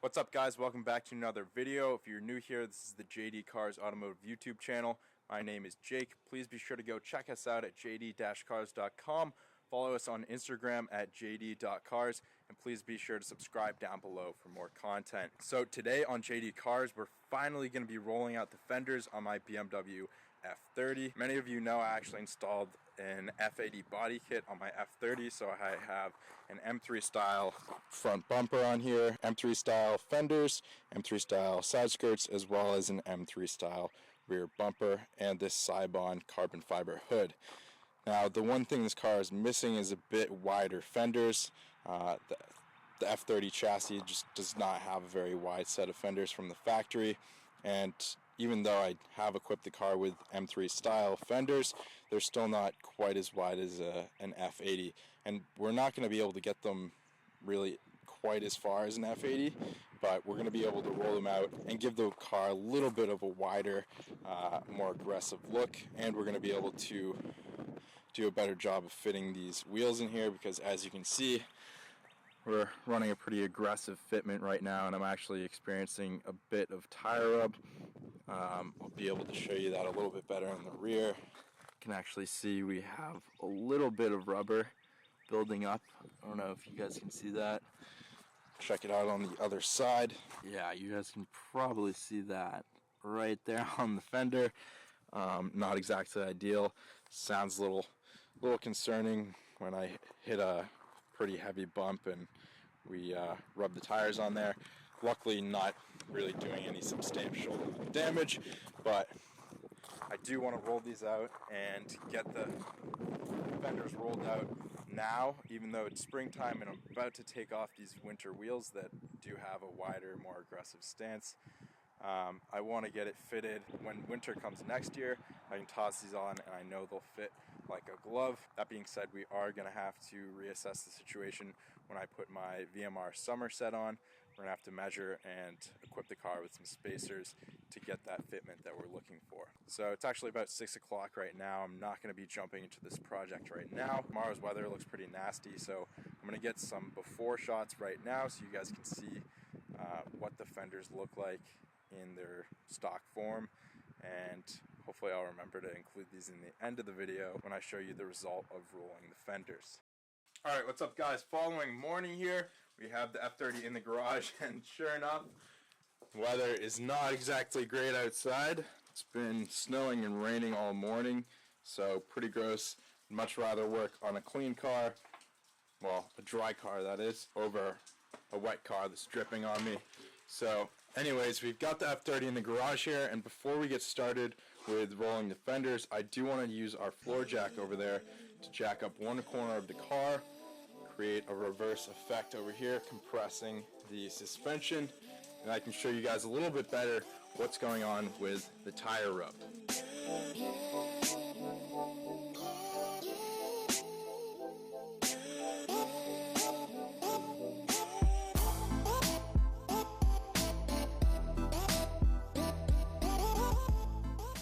What's up, guys? Welcome back to another video. If you're new here, this is the JD Cars Automotive YouTube channel. My name is Jake. Please be sure to go check us out at jd-cars.com. Follow us on Instagram at jd.cars, and please be sure to subscribe down below for more content. So today on JD Cars, we're finally going to be rolling out the fenders on my BMW F30. Many of you know I actually installed an F80 body kit on my F30, so I have an M3 style front bumper on here, M3 style fenders, M3 style side skirts, as well as an M3 style rear bumper, and this Cybon carbon fiber hood. Now, the one thing this car is missing is a bit wider fenders. The F30 chassis just does not have a very wide set of fenders from the factory, and even though I have equipped the car with M3 style fenders, they're still not quite as wide as an F80, and we're not going to be able to get them really quite as far as an F80, but we're going to be able to roll them out and give the car a little bit of a wider, more aggressive look, and we're going to be able to do a better job of fitting these wheels in here, because as you can see, we're running a pretty aggressive fitment right now, and I'm actually experiencing a bit of tire rub. I'll be able to show you that a little bit better in the rear. You can actually see we have a little bit of rubber building up. I don't know if you guys can see that. Check it out on the other side. Yeah, you guys can probably see that right there on the fender. Not exactly ideal. Sounds a little concerning when I hit a pretty heavy bump and we rub the tires on there. Luckily not really doing any substantial damage, but I do want to roll these out and get the fenders rolled out now, even though it's springtime and I'm about to take off these winter wheels that do have a wider, more aggressive stance. I want to get it fitted when winter comes next year. I can toss these on and I know they'll fit like a glove. That being said, we are going to have to reassess the situation when I put my VMR summer set on. We're going to have to measure and equip the car with some spacers to get that fitment that we're looking for. So it's actually about 6 o'clock right now. I'm not going to be jumping into this project right now. Tomorrow's weather looks pretty nasty, so I'm going to get some before shots right now so you guys can see what the fenders look like in their stock form, and hopefully I'll remember to include these in the end of the video when I show you the result of rolling the fenders. Alright, what's up, guys? Following morning here, we have the F30 in the garage, and sure enough, the weather is not exactly great outside. It's been snowing and raining all morning, so pretty gross. I'd much rather work on a clean car, well, a dry car that is, over a wet car that's dripping on me. So anyways, we've got the F30 in the garage here, and before we get started with rolling the fenders, I do want to use our floor jack over there to jack up one corner of the car, create a reverse effect over here, compressing the suspension, and I can show you guys a little bit better what's going on with the tire rub.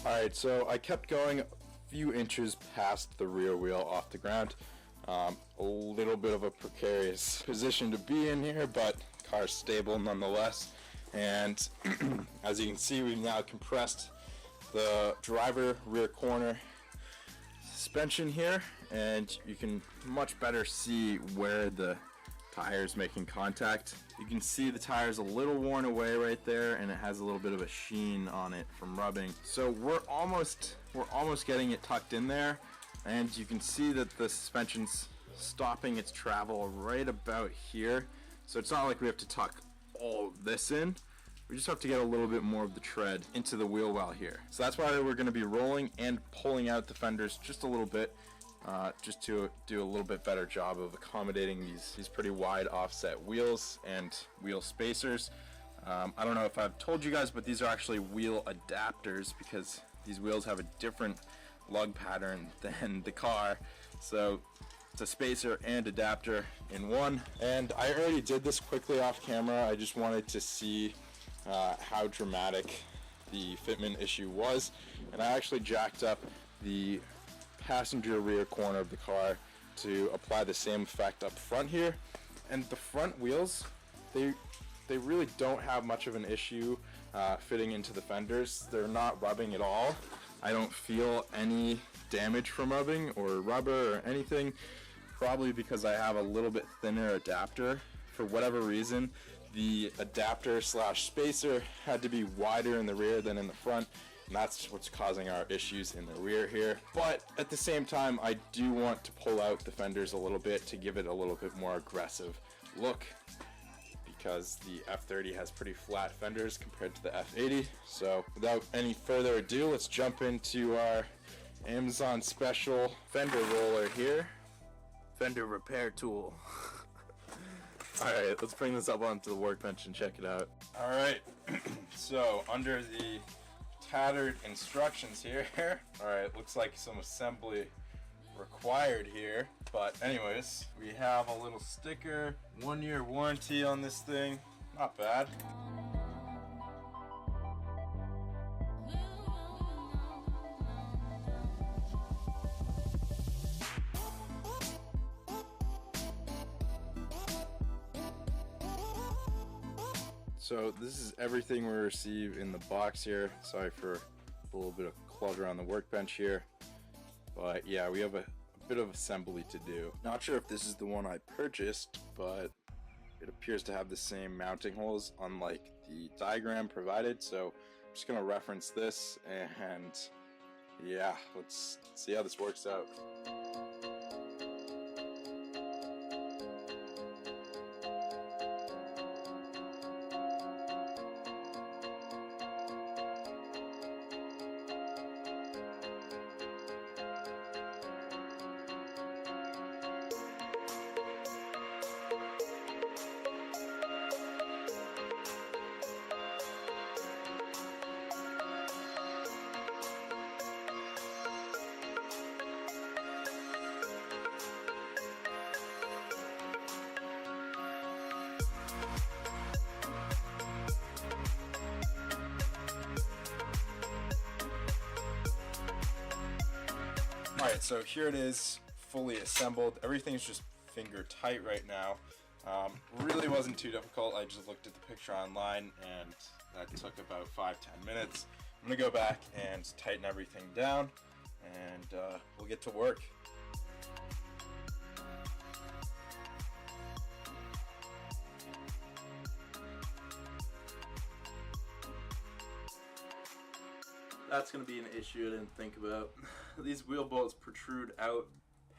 Alright, so I kept going a few inches past the rear wheel off the ground. A little bit of a precarious position to be in here, but car's stable nonetheless. And as you can see, we've now compressed the driver rear corner suspension here, and you can much better see where the tire's making contact. You can see the tire's a little worn away right there, and it has a little bit of a sheen on it from rubbing. So we're almost getting it tucked in there, and you can see that the suspension's stopping its travel right about here. So it's not like we have to tuck all of this in. We just have to get a little bit more of the tread into the wheel well here. So that's why we're going to be rolling and pulling out the fenders just a little bit, just to do a little bit better job of accommodating these pretty wide offset wheels and wheel spacers. I don't know if I've told you guys, but these are actually wheel adapters because these wheels have a different lug pattern than the car. So it's a spacer and adapter in one. And I already did this quickly off camera. I just wanted to see how dramatic the fitment issue was, and I actually jacked up the passenger rear corner of the car to apply the same effect up front here. And the front wheels, they they really don't have much of an issue fitting into the fenders. They're not rubbing at all. I don't feel any damage from rubbing or rubber or anything, probably because I have a little bit thinner adapter. For whatever reason, the adapter slash spacer had to be wider in the rear than in the front, and that's what's causing our issues in the rear here. But at the same time, I do want to pull out the fenders a little bit to give it a little bit more aggressive look, because the F30 has pretty flat fenders compared to the F80. So without any further ado, let's jump into our Amazon special fender roller here. Fender repair tool. Alright, let's bring this up onto the workbench and check it out. Alright, so under the tattered instructions here, alright, looks like some assembly required here, but anyways, we have a little sticker, 1-year warranty on this thing, not bad. So this is everything we receive in the box here. Sorry for a little bit of clutter on the workbench here, but yeah, we have a bit of assembly to do. Not sure if this is the one I purchased, but it appears to have the same mounting holes unlike the diagram provided, so I'm just gonna reference this, and yeah, let's see how this works out. Alright, so here it is, fully assembled. Everything's just finger tight right now. Really wasn't too difficult. I just looked at the picture online and that took about 5-10 minutes. I'm gonna go back and tighten everything down, and we'll get to work. That's going to be an issue I didn't think about. These wheel bolts protrude out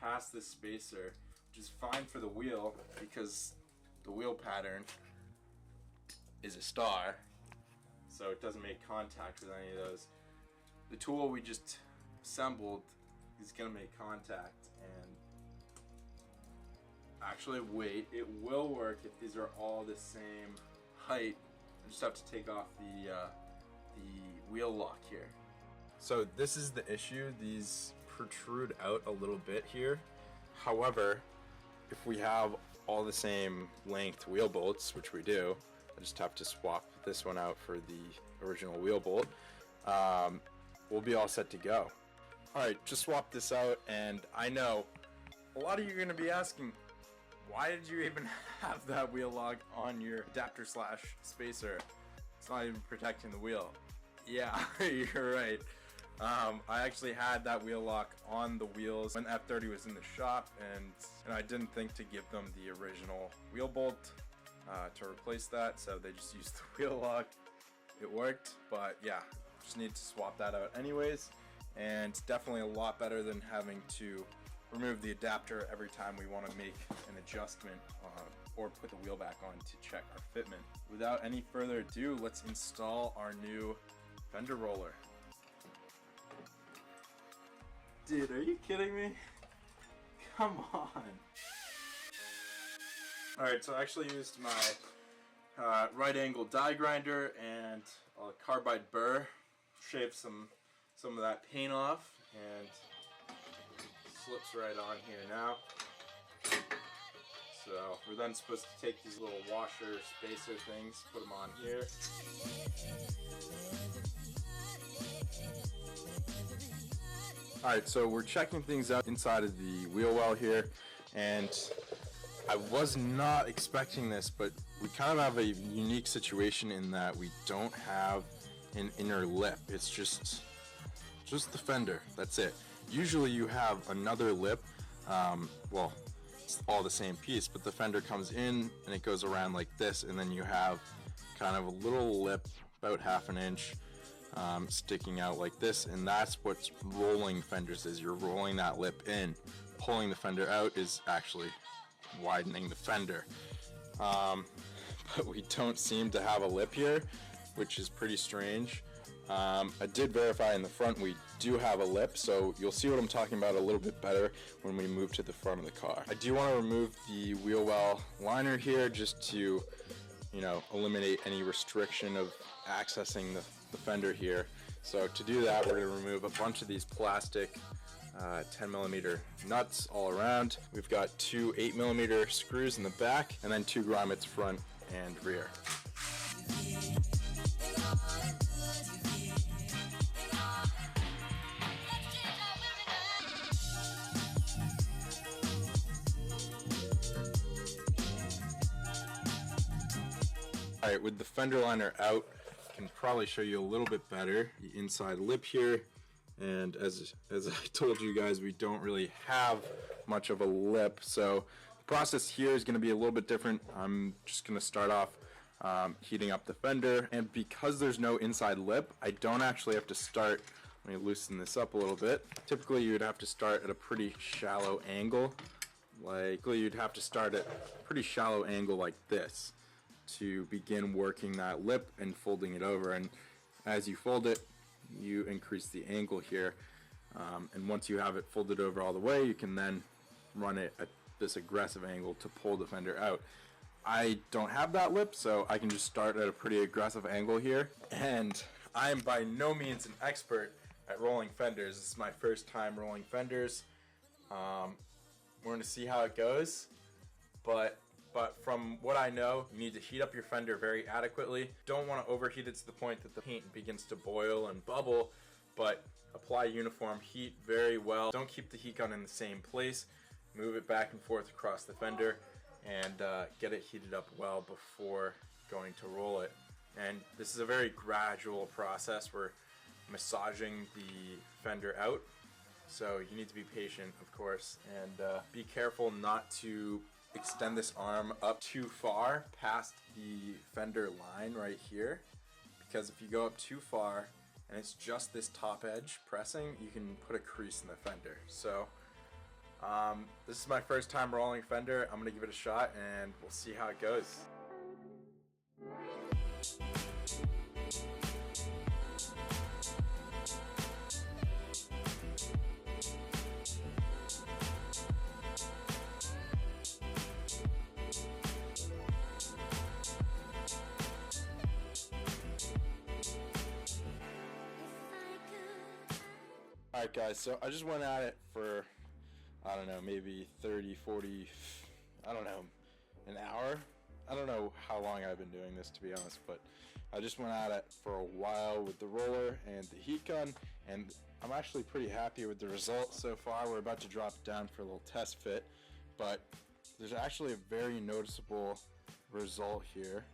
past this spacer, which is fine for the wheel because the wheel pattern is a star, so it doesn't make contact with any of those. The tool we just assembled is going to make contact, and actually wait, it will work if these are all the same height. I just have to take off the wheel lock here. So this is the issue, these protrude out a little bit here. However, if we have all the same length wheel bolts, which we do, I just have to swap this one out for the original wheel bolt, we'll be all set to go. Alright, just swap this out, and I know a lot of you are going to be asking, why did you even have that wheel lock on your adapter slash spacer? It's not even protecting the wheel. Yeah, you're right. I actually had that wheel lock on the wheels when F30 was in the shop, and I didn't think to give them the original wheel bolt to replace that, so they just used the wheel lock. It worked, but yeah, just need to swap that out anyways, and it's definitely a lot better than having to remove the adapter every time we want to make an adjustment or put the wheel back on to check our fitment. Without any further ado, let's install our new fender roller. Dude, are you kidding me? Come on. Alright, so I actually used my right angle die grinder and a carbide burr, shaved some of that paint off, and slips right on here now. So we're then supposed to take these little washer spacer things, put them on here. Alright, so we're checking things out inside of the wheel well here, and I was not expecting this, but we kind of have a unique situation in that we don't have an inner lip. It's just the fender, that's it. Usually you have another lip, well, it's all the same piece, but the fender comes in and it goes around like this, and then you have kind of a little lip about half an inch sticking out like this, and that's what rolling fenders is. You're rolling that lip in. Pulling the fender out is actually widening the fender. But we don't seem to have a lip here, which is pretty strange. I did verify in the front we do have a lip, so you'll see what I'm talking about a little bit better when we move to the front of the car. I do want to remove the wheel well liner here just to, you know, eliminate any restriction of accessing the fender here. So to do that, we're going to remove a bunch of these plastic 10mm nuts all around. We've got two 8mm screws in the back, and then two grommets front and rear. Alright, with the fender liner out, I can probably show you a little bit better the inside lip here. And as I told you guys, we don't really have much of a lip, so the process here is going to be a little bit different. I'm just going to start off heating up the fender, and because there's no inside lip, I don't actually have to start. Let me loosen this up a little bit. Typically you'd have to start at a pretty shallow angle, like this to begin working that lip and folding it over. And as you fold it, you increase the angle here, and once you have it folded over all the way, you can then run it at this aggressive angle to pull the fender out. I don't have that lip, so I can just start at a pretty aggressive angle here, and I am by no means an expert at rolling fenders. This is my first time rolling fenders. We're going to see how it goes, but from what I know, you need to heat up your fender very adequately. Don't want to overheat it to the point that the paint begins to boil and bubble, but apply uniform heat very well. Don't keep the heat gun in the same place. Move it back and forth across the fender and get it heated up well before going to roll it. And this is a very gradual process. We're massaging the fender out, so you need to be patient, of course, and be careful not to extend this arm up too far past the fender line right here, because if you go up too far and it's just this top edge pressing, you can put a crease in the fender. So this is my first time rolling fender. I'm gonna give it a shot and we'll see how it goes. Alright guys, so I just went at it for, I don't know, maybe 30, 40, I don't know, an hour. I don't know how long I've been doing this, to be honest, but I just went at it for a while with the roller and the heat gun, and I'm actually pretty happy with the result so far. We're about to drop it down for a little test fit, but there's actually a very noticeable result here.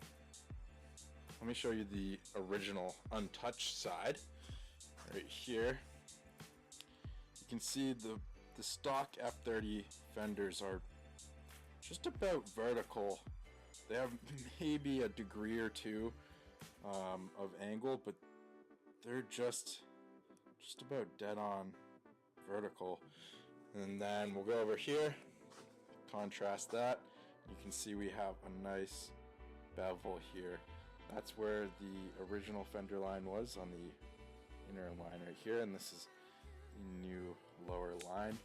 Let me show you the original untouched side right here. You can see the stock F30 fenders are just about vertical. They have maybe a degree or two of angle, but they're just about dead on vertical. And then we'll go over here, contrast that. You can see we have a nice bevel here. That's where the original fender line was, on the inner line right here, and this is the new lower line.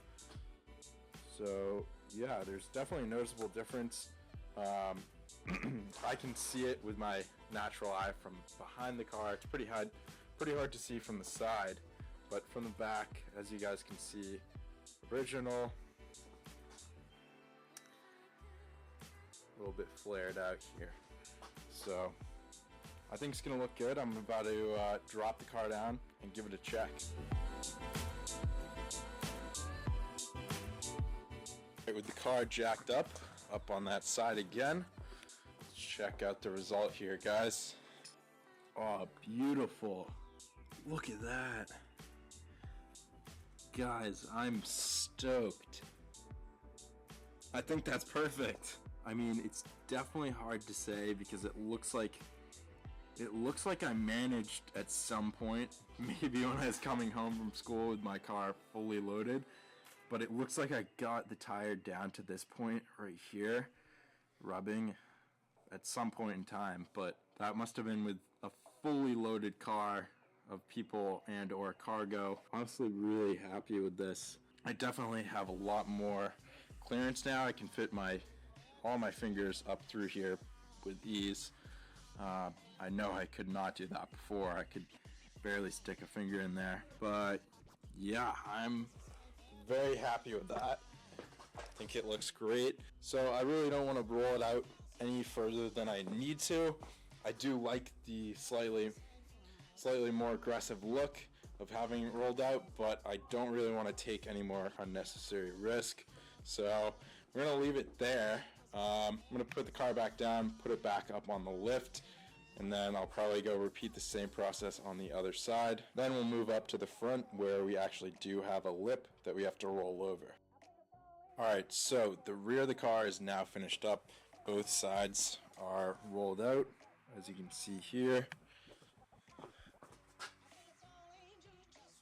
So yeah, there's definitely a noticeable difference. I can see it with my natural eye from behind the car. It's pretty hard to see from the side, but from the back, as you guys can see, original, a little bit flared out here. So I think it's gonna look good. I'm about to drop the car down and give it a check. With the car jacked up on that side again, let's check out the result here, guys. Oh, beautiful. Look at that. Guys, I'm stoked. I think that's perfect. I mean, it's definitely hard to say because it looks like I managed at some point, maybe when I was coming home from school with my car fully loaded, but it looks like I got the tire down to this point right here, rubbing at some point in time, but that must have been with a fully loaded car of people and or cargo. Honestly, really happy with this. I definitely have a lot more clearance now. I can fit all my fingers up through here with ease. I know I could not do that before. I could barely stick a finger in there, but yeah, I'm very happy with that. I think it looks great. So I really don't want to roll it out any further than I need to. I do like the slightly more aggressive look of having it rolled out, but I don't really want to take any more unnecessary risk. So we're gonna leave it there. I'm gonna put the car back down, put it back up on the lift, and then I'll probably go repeat the same process on the other side. Then we'll move up to the front where we actually do have a lip that we have to roll over. Alright, so the rear of the car is now finished up. Both sides are rolled out, as you can see here.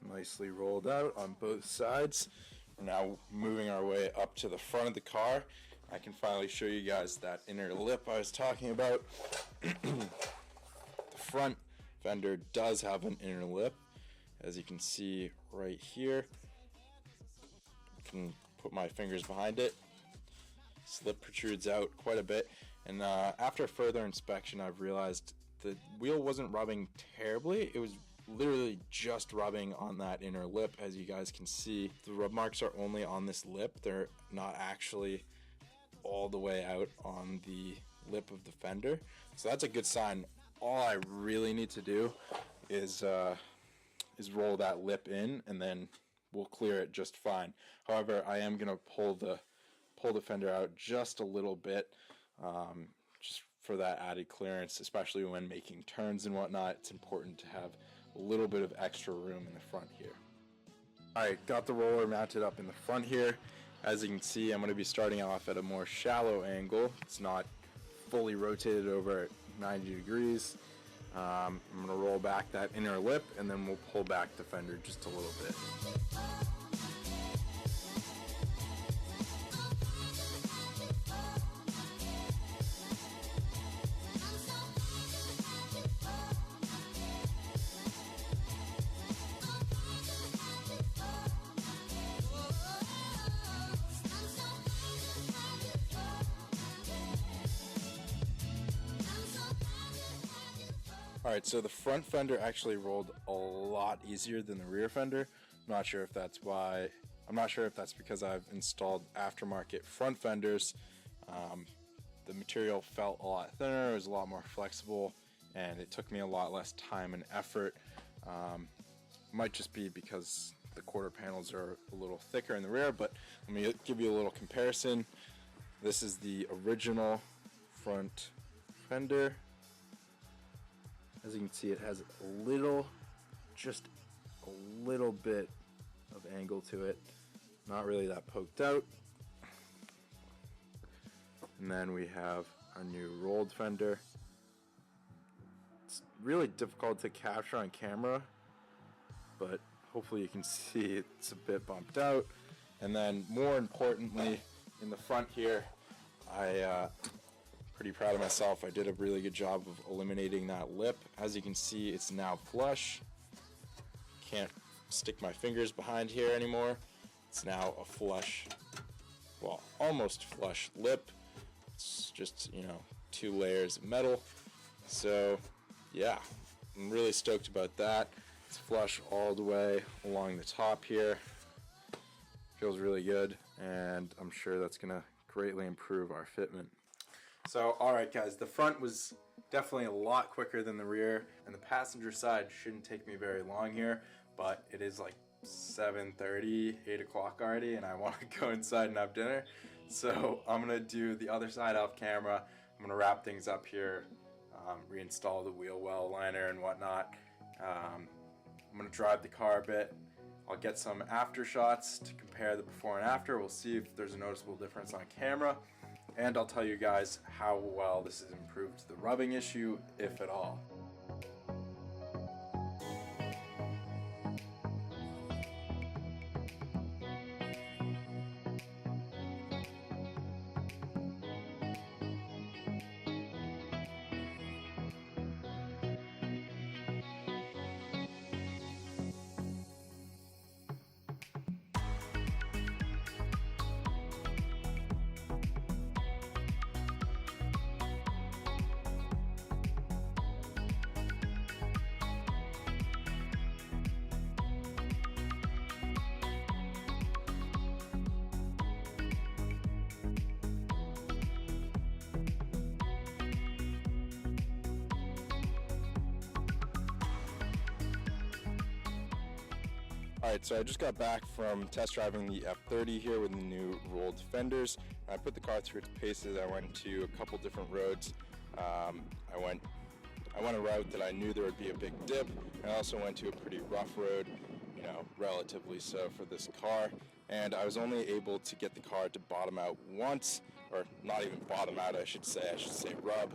Nicely rolled out on both sides. We're now moving our way up to the front of the car. I can finally show you guys that inner lip I was talking about. The front fender does have an inner lip, as you can see right here. I can put my fingers behind it. This lip protrudes out quite a bit, and after further inspection I've realized the wheel wasn't rubbing terribly. It was literally just rubbing on that inner lip. As you guys can see, the rub marks are only on this lip. They're not actually all the way out on the lip of the fender, so that's a good sign. All I really need to do is roll that lip in, and then we'll clear it just fine. However, I am gonna pull the fender out just a little bit, just for that added clearance, especially when making turns and whatnot. It's important to have a little bit of extra room in the front here. Alright, got the roller mounted up in the front here. As you can see, I'm going to be starting off at a more shallow angle. It's not fully rotated over at 90 degrees. I'm going to roll back that inner lip, and then we'll pull back the fender just a little bit. Alright, so the front fender actually rolled a lot easier than the rear fender. I'm not sure if that's because I've installed aftermarket front fenders. The material felt a lot thinner, it was a lot more flexible, and it took me a lot less time and effort. Might just be because the quarter panels are a little thicker in the rear, but let me give you a little comparison. This is the original front fender. As you can see, it has just a little bit of angle to it. Not really that poked out. And then we have our new rolled fender. It's really difficult to capture on camera, but hopefully you can see it's a bit bumped out. And then more importantly, in the front here, pretty proud of myself. I did a really good job of eliminating that lip. As you can see, it's now flush. Can't stick my fingers behind here anymore. It's now a flush, well, almost flush lip. It's just, 2 layers of metal. So yeah, I'm really stoked about that. It's flush all the way along the top here. Feels really good, and I'm sure that's gonna greatly improve our fitment. So, alright guys, the front was definitely a lot quicker than the rear, and the passenger side shouldn't take me very long here, but it is like 7:30, 8 o'clock already, and I want to go inside and have dinner. So I'm going to do the other side off camera. I'm gonna wrap things up here, reinstall the wheel well liner and whatnot. I'm gonna drive the car a bit. I'll get some after shots to compare the before and after. We'll see if there's a noticeable difference on camera, and I'll tell you guys how well this has improved the rubbing issue, if at all. Alright, so I just got back from test driving the F30 here with the new rolled fenders. I put the car through its paces. I went to a couple different roads. I went a route that I knew there would be a big dip, and I also went to a pretty rough road, you know, relatively so for this car. And I was only able to get the car to bottom out once, or not even bottom out, I should say rub.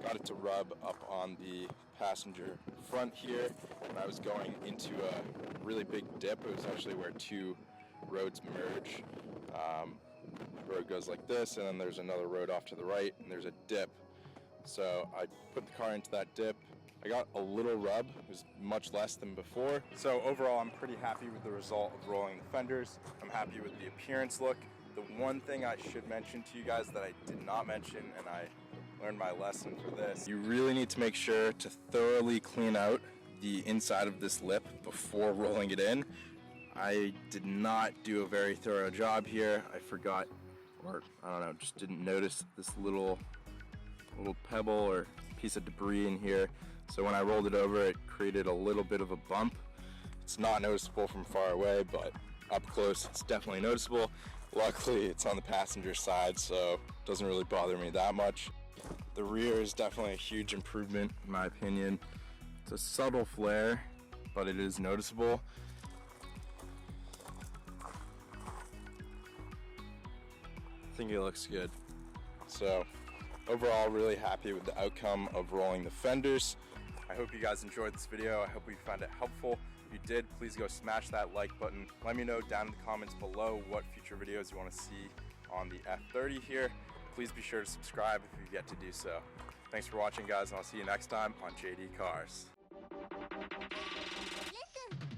Got it to rub up on the passenger front here, and I was going into a really big dip. It was actually where two roads merge. The road goes like this, and then there's another road off to the right, and there's a dip. So I put the car into that dip. I got a little rub. It was much less than before. So overall, I'm pretty happy with the result of rolling the fenders. I'm happy with the appearance look. The one thing I should mention to you guys that I did not mention, and I learned my lesson for this, you really need to make sure to thoroughly clean out the inside of this lip before rolling it in. I did not do a very thorough job here. I forgot, or I don't know, just didn't notice this little pebble or piece of debris in here. So when I rolled it over, it created a little bit of a bump. It's not noticeable from far away, but up close it's definitely noticeable. Luckily it's on the passenger side, so it doesn't really bother me that much. The rear is definitely a huge improvement in my opinion. It's a subtle flare, but it is noticeable. I think it looks good. So overall, really happy with the outcome of rolling the fenders. I hope you guys enjoyed this video. I hope you found it helpful. If you did, please go smash that like button. Let me know down in the comments below what future videos you want to see on the F30 here. Please be sure to subscribe if you've yet to do so. Thanks for watching, guys, and I'll see you next time on JD Cars. Listen.